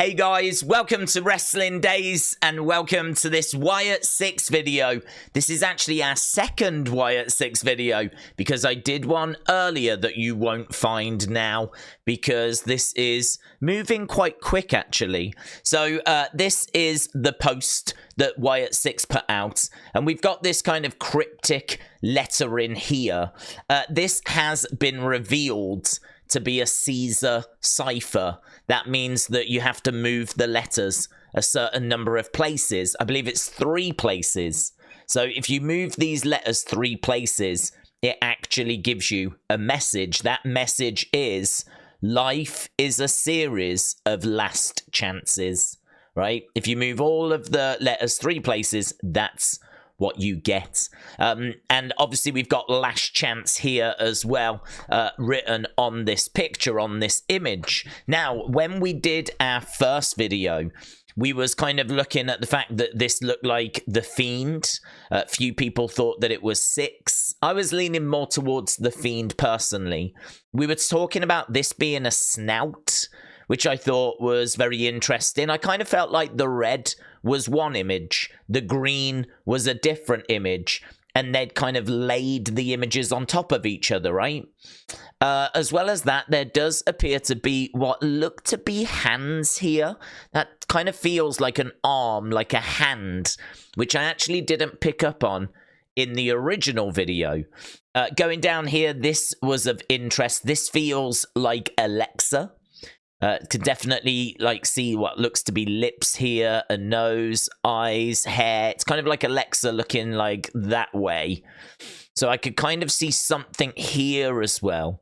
Hey guys, welcome to Wrestling Daze and welcome to this Wyatt Sicks video. This is actually our second Wyatt Sicks video because I did one earlier that you won't find now because this is moving quite quick actually. So this is the post that Wyatt Sicks put out and we've got this kind of cryptic letter in here. This has been revealed to be a Caesar cipher. That means that you have to move the letters a certain number of places. I believe it's 3 places. So if you move these letters 3 places, it actually gives you a message. That message is, life is a series of last chances, right? If you move all of the letters 3 places, that's what you get. And obviously we've got last chance here as well, written on this picture, on this image. Now, when we did our first video, we was kind of looking at the fact that this looked like the Fiend. Few people thought that it was Sicks. I was leaning more towards the Fiend personally. We were talking about this being a snout, which I thought was very interesting. I kind of felt like the red was one image, the green was a different image, and they'd kind of laid the images on top of each other, right? As well as that, there does appear to be what look to be hands here. That kind of feels like an arm, like a hand, which I actually didn't pick up on in the original video. Going down here, this was of interest. This feels like Alexa. Could definitely see what looks to be lips here, a nose, eyes, hair. It's kind of like Alexa looking like that way. So I could kind of see something here as well.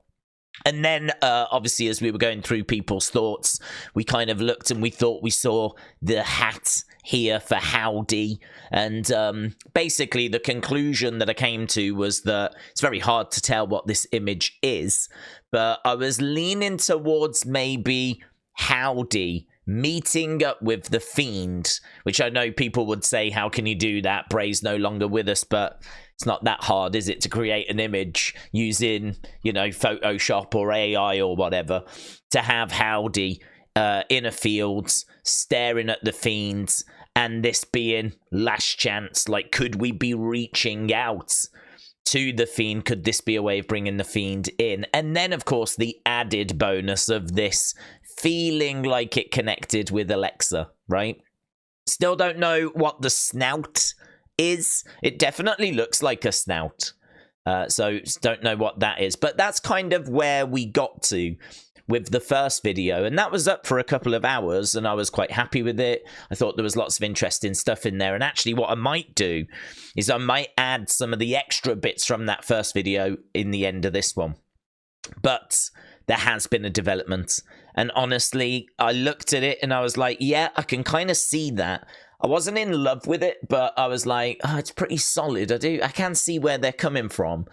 And then, obviously, as we were going through people's thoughts, we kind of looked and we thought we saw the hat here for Howdy. And basically, the conclusion that I came to was that it's very hard to tell what this image is. But I was leaning towards maybe Howdy meeting up with the Fiend, which I know people would say, how can you do that? Bray's no longer with us, but it's not that hard, is it, to create an image using, you know, Photoshop or AI or whatever, to have Howdy in a field staring at the Fiend, and this being last chance. Like, could we be reaching out to the Fiend? Could this be a way of bringing the Fiend in? And then, of course, the added bonus of this feeling like it connected with Alexa, right? Still don't know what the snout is. It definitely looks like a snout. So don't know what that is. But that's kind of where we got to with the first video. And that was up for a couple of hours and I was quite happy with it. I thought there was lots of interesting stuff in there. And actually what I might do is I might add some of the extra bits from that first video in the end of this one. But there has been a development. And honestly, I looked at it and I was like, yeah, I can kind of see that. I wasn't in love with it, but I was like, oh, it's pretty solid. I can see where they're coming from.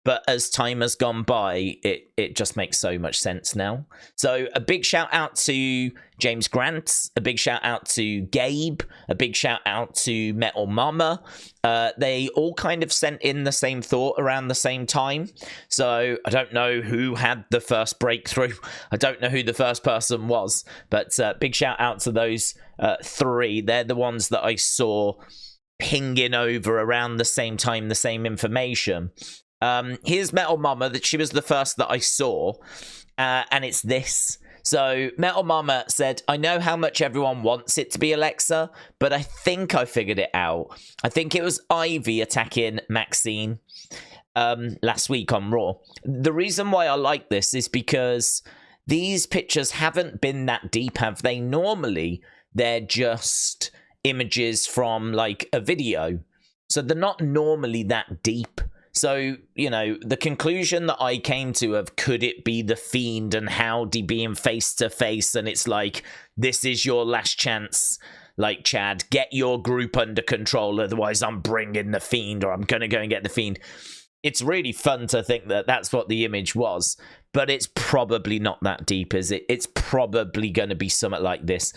But as time has gone by, it just makes so much sense now. So a big shout out to James Grant, a big shout out to Gabe, a big shout out to Metal Mama. They all kind of sent in the same thought around the same time. So I don't know who had the first breakthrough. I don't know who the first person was. But big shout out to those 3. They're the ones that I saw pinging over around the same time, the same information. Here's Metal Mama, that she was the first that I saw, and it's this. So Metal Mama said, I know how much everyone wants it to be Alexa, but I think I figured it out. I think it was Ivy attacking Maxine last week on Raw. The reason why I like this is because these pictures haven't been that deep, have they? Normally, they're just images from like a video. So they're not normally that deep. So, you know, the conclusion that I came to of could it be the Fiend and Howdy being face to face, and it's like, this is your last chance, like, Chad, get your group under control, otherwise I'm bringing the Fiend, or I'm going to go and get the Fiend. It's really fun to think that that's what the image was, but it's probably not that deep, is it? It's probably going to be something like this.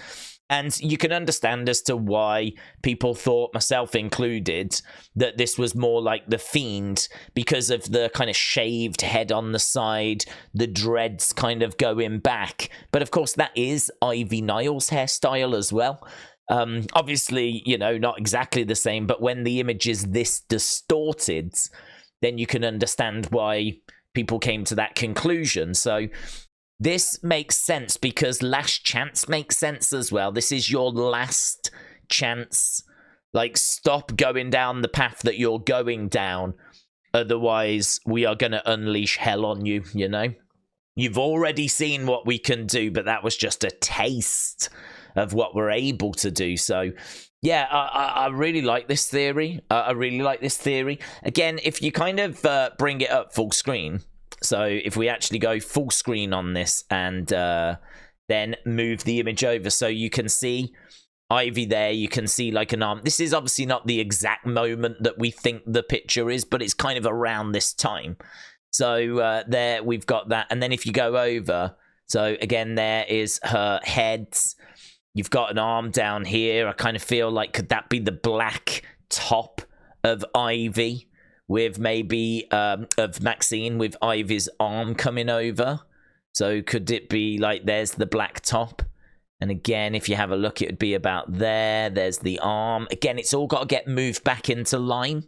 And you can understand as to why people thought, myself included, that this was more like the Fiend because of the kind of shaved head on the side, the dreads kind of going back. But of course, that is Ivy Nile's hairstyle as well. Obviously, you know, not exactly the same, but when the image is this distorted, then you can understand why people came to that conclusion. So this makes sense because Last Chance makes sense as well. This is your last chance. Like, stop going down the path that you're going down. Otherwise, we are going to unleash hell on you, you know? You've already seen what we can do, but that was just a taste of what we're able to do. So, yeah, I really like this theory. I really like this theory. Again, if you kind of bring it up full screen... So if we actually go full screen on this and then move the image over so you can see Ivy there, you can see like an arm. This is obviously not the exact moment that we think the picture is, but it's kind of around this time. So there we've got that. And then if you go over, so again, there is her head. You've got an arm down here. I kind of feel like, could that be the black top of Ivy? With maybe of Maxine with Ivy's arm coming over. So could it be like there's the black top? And again, if you have a look, it would be about there. There's the arm. Again, it's all got to get moved back into line.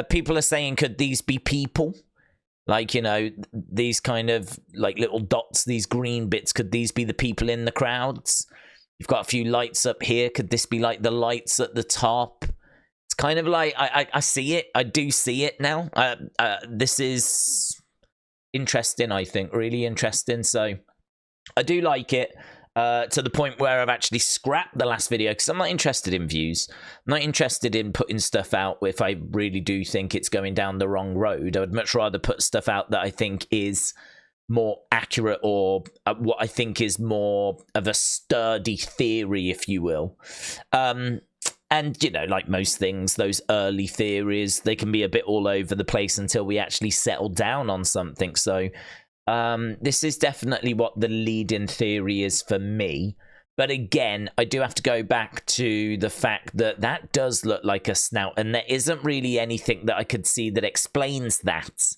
People are saying, could these be people? Like, you know, these kind of like little dots, these green bits. Could these be the people in the crowds? You've got a few lights up here. Could this be like the lights at the top? Kind of like, I see it. I do see it now. This is interesting, I think. Really interesting. So I do like it to the point where I've actually scrapped the last video because I'm not interested in views. I'm not interested in putting stuff out if I really do think it's going down the wrong road. I would much rather put stuff out that I think is more accurate or what I think is more of a sturdy theory, if you will. And, you know, like most things, those early theories, they can be a bit all over the place until we actually settle down on something. So this is definitely what the leading theory is for me. But again, I do have to go back to the fact that that does look like a snout. And there isn't really anything that I could see that explains that.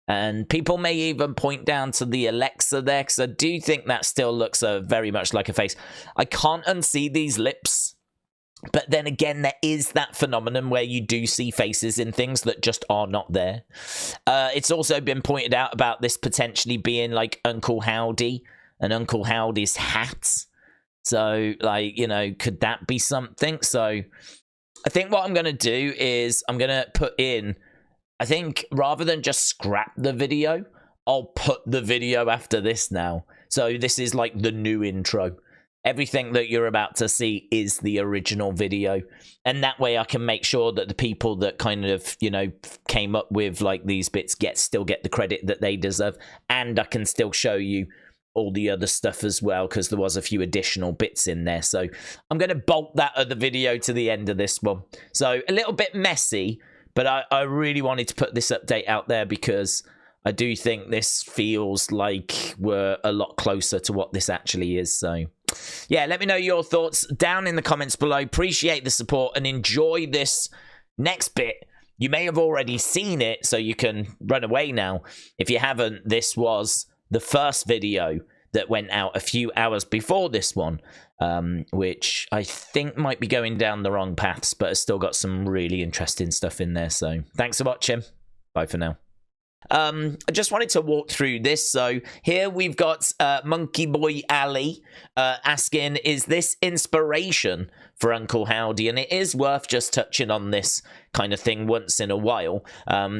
And people may even point down to the Alexa there, because I do think that still looks very much like a face. I can't unsee these lips. But then again, there is that phenomenon where you do see faces in things that just are not there. It's also been pointed out about this potentially being like Uncle Howdy and Uncle Howdy's hat. So, like, you know, could that be something? So I think what I'm going to do is I'm going to put in, I think rather than just scrap the video, I'll put the video after this now. So this is like the new intro. Everything that you're about to see is the original video. And that way I can make sure that the people that kind of, you know, came up with like these bits still get the credit that they deserve. And I can still show you all the other stuff as well, because there was a few additional bits in there. So I'm going to bolt that other video to the end of this one. So a little bit messy, but I really wanted to put this update out there because I do think this feels like we're a lot closer to what this actually is. So yeah, let me know your thoughts down in the comments below. Appreciate the support and enjoy this next bit. You may have already seen it, so you can run away now. If you haven't, this was the first video that went out a few hours before this one, which I think might be going down the wrong paths, but has still got some really interesting stuff in there. So thanks for watching. Bye for now. I just wanted to walk through this. So here we've got Monkey Boy Ali asking, is this inspiration for Uncle Howdy? And it is worth just touching on this kind of thing once in a while,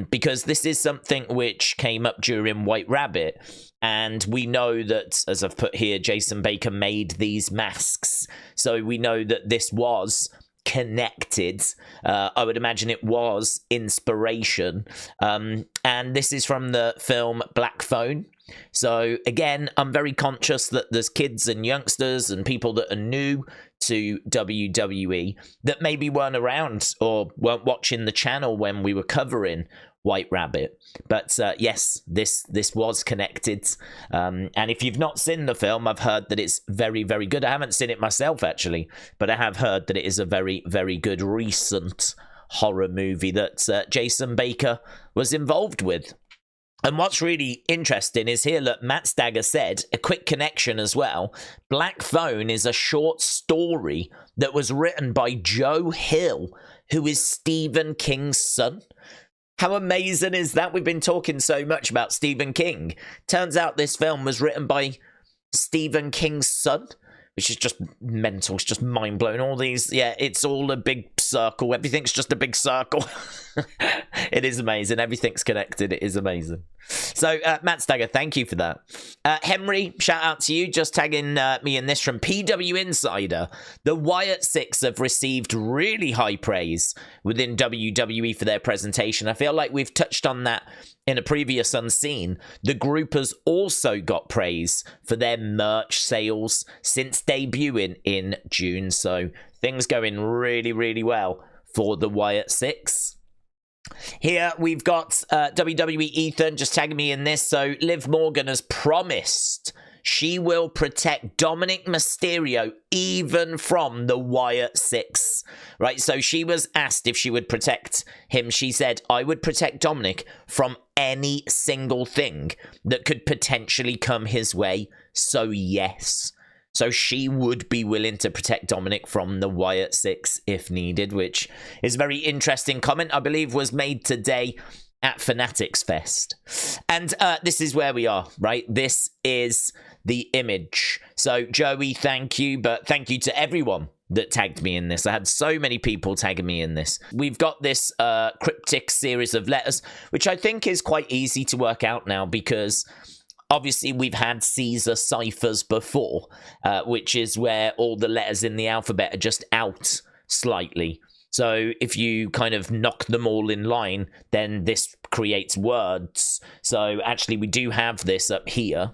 because this is something which came up during White Rabbit. And we know that, as I've put here, Jason Baker made these masks. So we know that this was connected. I would imagine it was inspiration. And this is from the film Black Phone. So again, I'm very conscious that there's kids and youngsters and people that are new to WWE that maybe weren't around or weren't watching the channel when we were covering White Rabbit. But yes, this was connected. And if you've not seen the film, I've heard that it's very, very good. I haven't seen it myself, actually, but I have heard that it is a very, very good recent horror movie that Jason Baker was involved with. And what's really interesting is here, look, Matt Stagger said, a quick connection as well, Black Phone is a short story that was written by Joe Hill, who is Stephen King's son. How amazing is that? We've been talking so much about Stephen King. Turns out this film was written by Stephen King's son, which is just mental. It's just mind-blowing. All these, yeah, it's all a big circle. Everything's just a big circle. It is amazing. Everything's connected. It is amazing. So, Matt Stagger, thank you for that. Henry, shout out to you. Just tagging me in this from PW Insider. The Wyatt Sicks have received really high praise within WWE for their presentation. I feel like we've touched on that in a previous Unseen. The group has also got praise for their merch sales since debuting in June. So, things going really, really well for the Wyatt Sicks. Here we've got WWE Ethan just tagging me in this. So Liv Morgan has promised she will protect Dominik Mysterio even from the Wyatt Sicks. Right, so she was asked if she would protect him. She said, I would protect Dominik from any single thing that could potentially come his way. So yes. So she would be willing to protect Dominik from the Wyatt Sicks if needed, which is a very interesting comment, I believe was made today at Fanatics Fest. And this is where we are, right? This is the image. So Joey, thank you, but thank you to everyone that tagged me in this. I had so many people tagging me in this. We've got this cryptic series of letters, which I think is quite easy to work out now because obviously, we've had Caesar ciphers before, which is where all the letters in the alphabet are just out slightly. So if you kind of knock them all in line, then this creates words. So actually, we do have this up here.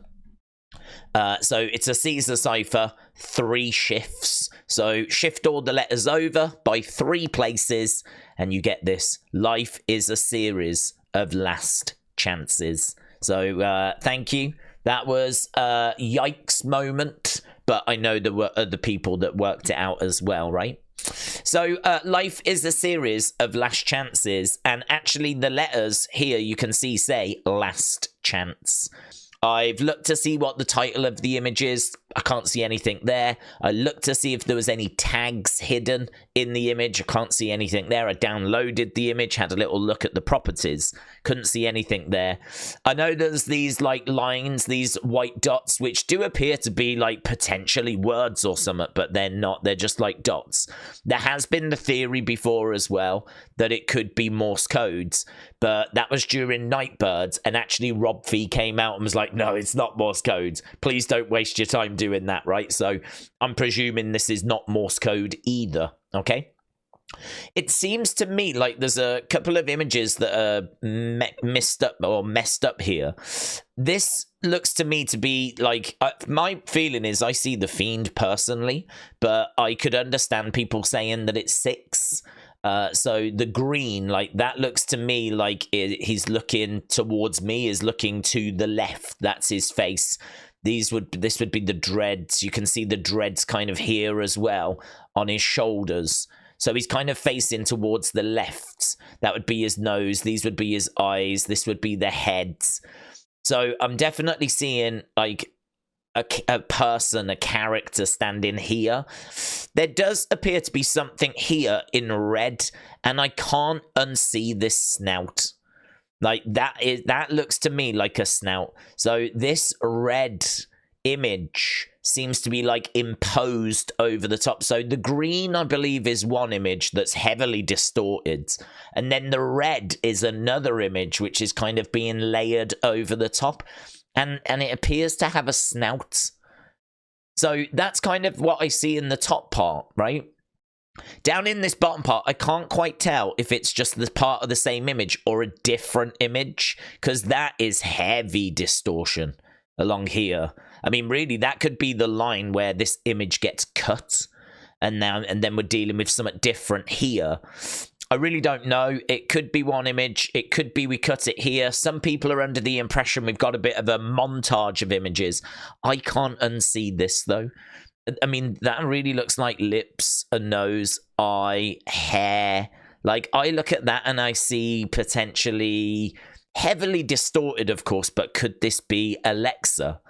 So it's a Caesar cipher, 3 shifts. So shift all the letters over by 3 places, and you get this. Life is a series of last chances. So thank you. That was a yikes moment, but I know there were other people that worked it out as well, right? So life is a series of last chances, and actually the letters here you can see say last chance. I've looked to see what the title of the image is. I can't see anything there. I looked to see if there was any tags hidden in the image. I can't see anything there. I downloaded the image, had a little look at the properties. Couldn't see anything there. I know there's these like lines, these white dots, which do appear to be like potentially words or something, but they're not. They're just like dots. There has been the theory before as well that it could be Morse codes, but that was during Nightbirds, and actually Rob Fee came out and was like, no, it's not Morse codes. Please don't waste your time doing that, right? So I'm presuming this is not Morse code either, okay? It seems to me like there's a couple of images that are messed up here. This looks to me to be like, my feeling is I see the Fiend personally, but I could understand people saying that it's 6. So the green, like that looks to me like he's looking towards me, is looking to the left. That's his face. This would be the dreads. You can see the dreads kind of here as well on his shoulders. So he's kind of facing towards the left. That would be his nose. These would be his eyes. This would be the heads. So I'm definitely seeing like a person, a character standing here. There does appear to be something here in red, and I can't unsee this snout. Like that looks to me like a snout. So this red image seems to be like imposed over the top. So the green, I believe, is one image that's heavily distorted, and then the red is another image which is kind of being layered over the top, and it appears to have a snout. So that's kind of what I see in the top part, right? Down in this bottom part, I can't quite tell if it's just the part of the same image or a different image, because that is heavy distortion along here. I mean, really, that could be the line where this image gets cut, and then we're dealing with something different here. I really don't know. It could be one image. It could be we cut it here. Some people are under the impression we've got a bit of a montage of images. I can't unsee this, though. I mean, that really looks like lips, a nose, eye, hair. Like, I look at that and I see potentially heavily distorted, of course, but could this be Alexa?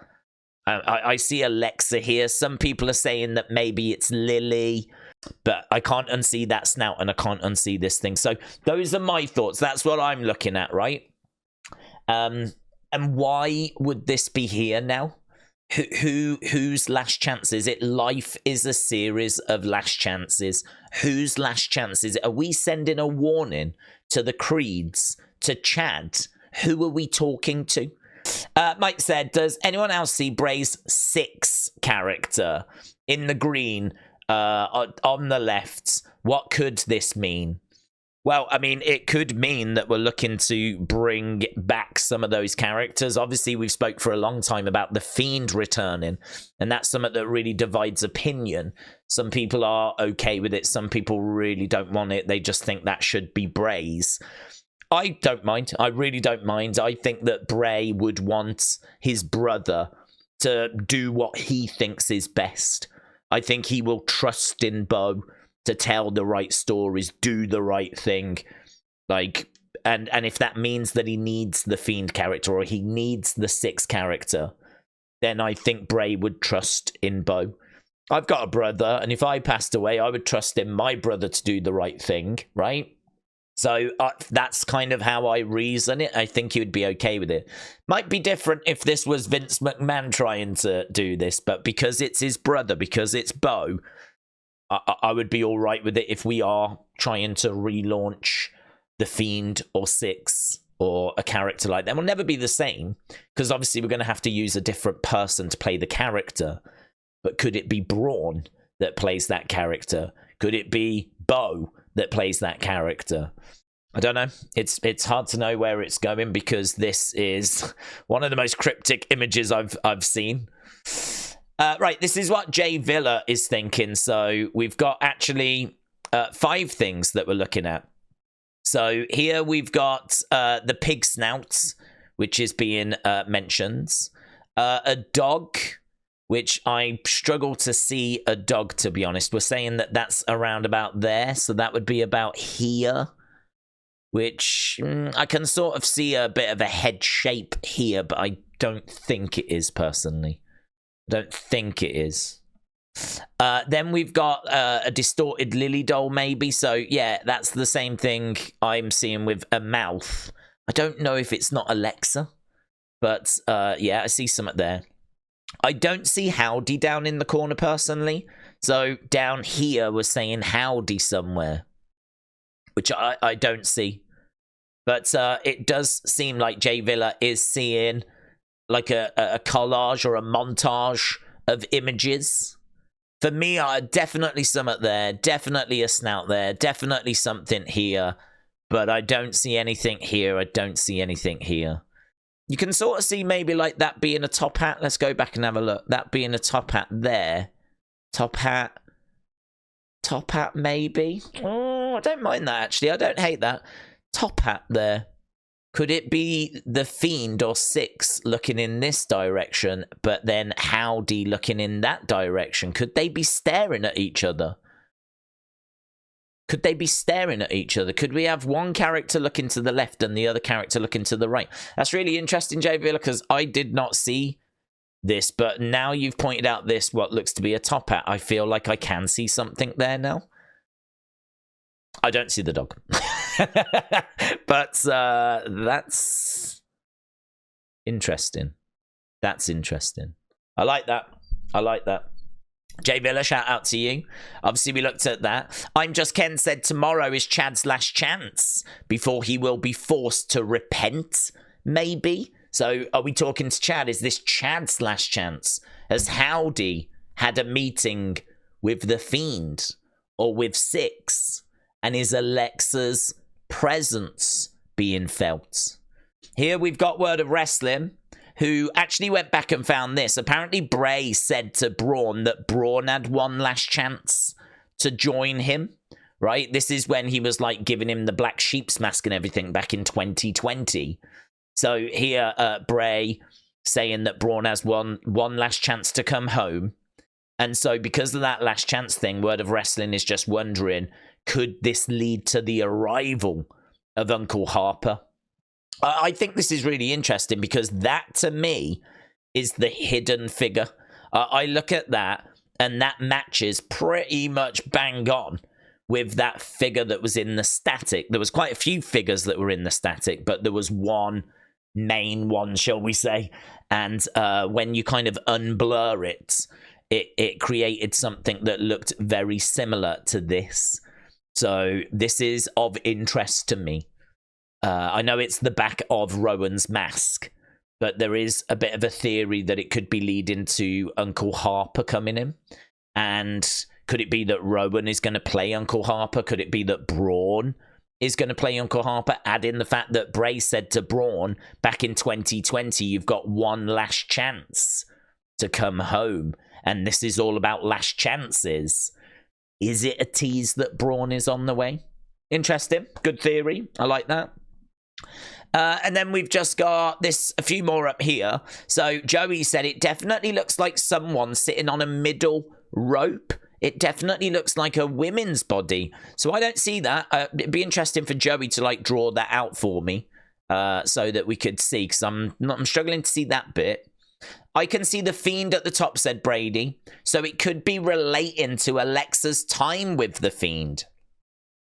I see Alexa here. Some people are saying that maybe it's Lilly, but I can't unsee that snout and I can't unsee this thing. So those are my thoughts. That's what I'm looking at, right? And why would this be here now? Whose last chance is it? Life is a series of last chances. Whose last chance is it? Are we sending a warning to the Creeds, to Chad? Who are we talking to? Mike said, does anyone else see Bray's Sicks character in the green on the left? What could this mean? Well, I mean, it could mean that we're looking to bring back some of those characters. Obviously, we've spoke for a long time about the Fiend returning, and that's something that really divides opinion. Some people are okay with it. Some people really don't want it. They just think that should be Bray's. I don't mind. I really don't mind. I think that Bray would want his brother to do what he thinks is best. I think he will trust in Bo to tell the right stories, do the right thing. Like, and if that means that he needs the Fiend character or he needs the Sicks character, then I think Bray would trust in Bo. I've got a brother, and if I passed away, I would trust in my brother to do the right thing, right? So that's kind of how I reason it. I think he would be okay with it. Might be different if this was Vince McMahon trying to do this, but because it's his brother, because it's Bo, I would be all right with it if we are trying to relaunch the Fiend or Sicks or a character like that. It will never be the same, because obviously we're going to have to use a different person to play the character. But could it be Braun that plays that character? Could it be Bo that plays that character? I don't know. It's hard to know where it's going, because this is one of the most cryptic images I've seen. Right, this is what Jay Villa is thinking. So we've got actually 5 things that we're looking at. So here we've got the pig snouts, which is being mentioned. A dog, which I struggle to see a dog, to be honest. We're saying that that's around about there, so that would be about here, which I can sort of see a bit of a head shape here, but I don't think it is, personally. I don't think it is. Then we've got a distorted Lilly doll, maybe. So, yeah, that's the same thing I'm seeing with a mouth. I don't know if it's not Alexa, but yeah, I see something there. I don't see Howdy down in the corner, personally. So down here we're saying Howdy somewhere, which I don't see. But it does seem like Jay Villa is seeing like a collage or a montage of images. For me, definitely something there, definitely a snout there, definitely something here. But I don't see anything here, I don't see anything here. You can sort of see maybe like that being a top hat. Let's go back and have a look. That being a top hat there. Top hat. Top hat maybe. Oh, I don't mind that actually. I don't hate that. Top hat there. Could it be the Fiend or Sicks looking in this direction, but then Howdy looking in that direction? Could they be staring at each other? Could they be staring at each other? Could we have one character looking to the left and the other character looking to the right? That's really interesting, Jay Villa, because I did not see this, but now you've pointed out this, what looks to be a top hat. I feel like I can see something there now. I don't see the dog. But that's interesting. That's interesting. I like that. I like that. Jay Villa, shout out to you. Obviously, we looked at that. I'm Just Ken said tomorrow is Chad's last chance before he will be forced to repent, maybe. So are we talking to Chad? Is this Chad's last chance? Has Howdy had a meeting with the Fiend or with Sicks? And is Alexa's presence being felt? Here we've got Word of Wrestling, who actually went back and found this. Apparently Bray said to Braun that Braun had one last chance to join him right? This is when he was like giving him the black sheep's mask and everything back in 2020. So here, Bray saying that Braun has one last chance to come home. And so because of that last chance thing, Word of Wrestling is just wondering, could this lead to the arrival of Uncle Harper? I think this is really interesting because that, to me, is the hidden figure. I look at that, and that matches pretty much bang on with that figure that was in the static. There was quite a few figures that were in the static, but there was one main one, shall we say. And when you kind of unblur it, it created something that looked very similar to this. So this is of interest to me. I know it's the back of Rowan's mask, but there is a bit of a theory that it could be leading to Uncle Harper coming in. And could it be that Rowan is going to play Uncle Harper? Could it be that Braun is going to play Uncle Harper? Add in the fact that Bray said to Braun back in 2020, you've got one last chance to come home. And this is all about last chances. Is it a tease that Braun is on the way? Interesting. Good theory. I like that. And then we've just got a few more up here. So Joey said it definitely looks like someone sitting on a middle rope. It definitely looks like a women's body. So I don't see that. It'd be interesting for Joey to like draw that out for me so that we could see, because I'm struggling to see that bit. I can see the Fiend at the top, said Brady. So it could be relating to Alexa's time with the Fiend.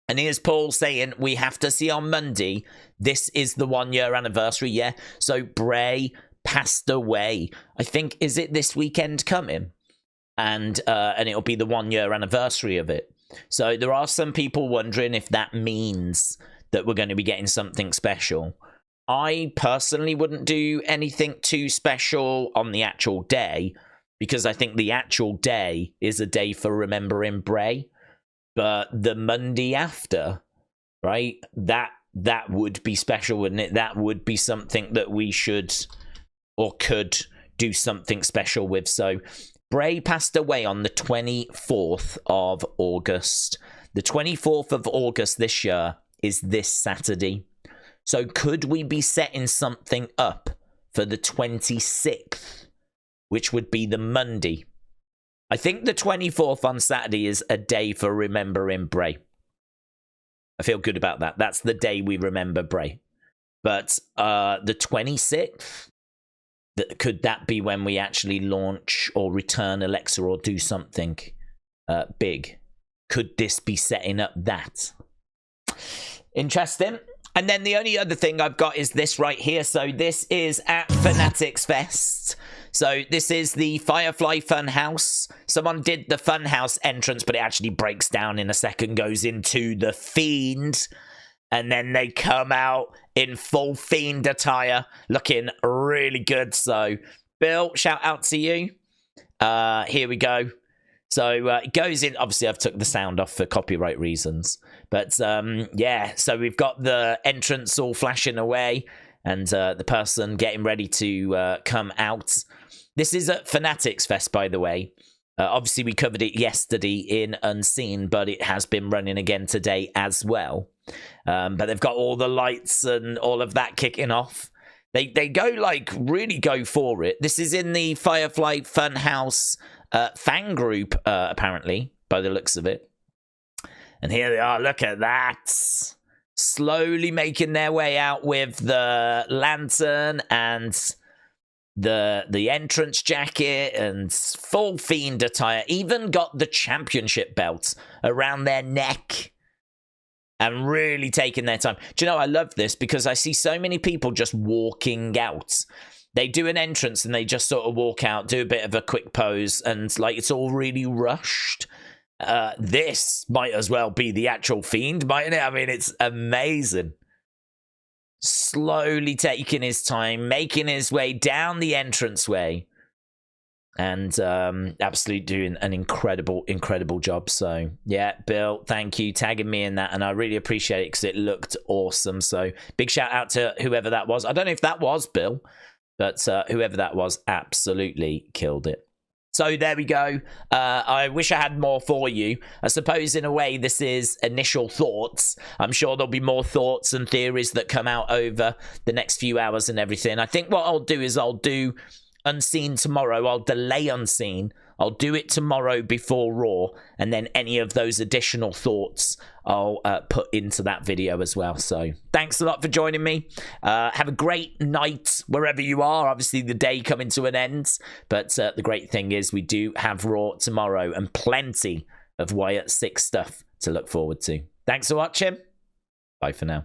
And here's Paul saying, we have to see on Monday. This is the 1 year anniversary, yeah. So Bray passed away. I think, is it this weekend coming? And it'll be the 1 year anniversary of it. So there are some people wondering if that means that we're going to be getting something special. I personally wouldn't do anything too special on the actual day, because I think the actual day is a day for remembering Bray. But the Monday after, right, that would be special, wouldn't it? That would be something that we should or could do something special with. So Bray passed away on the 24th of August. The 24th of August this year is this Saturday. So could we be setting something up for the 26th, which would be the Monday? I think the 24th on Saturday is a day for remembering Bray. I feel good about that. That's the day we remember Bray. But the 26th, could that be when we actually launch or return Alexa or do something big? Could this be setting up that? Interesting. And then the only other thing I've got is this right here. So this is at Fanatics Fest. So this is the Firefly Funhouse. Someone did the Funhouse entrance, but it actually breaks down in a second, goes into the Fiend. And then they come out in full Fiend attire, looking really good. So, Bill, shout out to you. Here we go. So it goes in. Obviously, I've took the sound off for copyright reasons. But yeah, so we've got the entrance all flashing away and the person getting ready to come out. This is at Fanatics Fest, by the way. Obviously, we covered it yesterday in Unseen, but it has been running again today as well. But they've got all the lights and all of that kicking off. They go like really go for it. This is in the Firefly Funhouse fan group, apparently, by the looks of it. And here they are. Look at that. Slowly making their way out with the lantern and the entrance jacket and full Fiend attire. Even got the championship belt around their neck. And really taking their time. Do you know, I love this because I see so many people just walking out. They do an entrance and they just sort of walk out, do a bit of a quick pose, and like it's all really rushed. This might as well be the actual Fiend, mightn't it? I mean, it's amazing. Slowly taking his time, making his way down the entranceway. And absolutely doing an incredible job. So, yeah, Bill, thank you. Tagging me in that. And I really appreciate it because it looked awesome. So, big shout out to whoever that was. I don't know if that was Bill, but whoever that was absolutely killed it. So there we go. I wish I had more for you. I suppose in a way this is initial thoughts. I'm sure there'll be more thoughts and theories that come out over the next few hours and everything. I think what I'll do is I'll do Unseen tomorrow. I'll delay Unseen. I'll do it tomorrow before Raw, and then any of those additional thoughts I'll put into that video as well. So thanks a lot for joining me. Have a great night wherever you are. Obviously, the day coming to an end, but the great thing is we do have Raw tomorrow and plenty of Wyatt Sicks stuff to look forward to. Thanks for watching. Bye for now.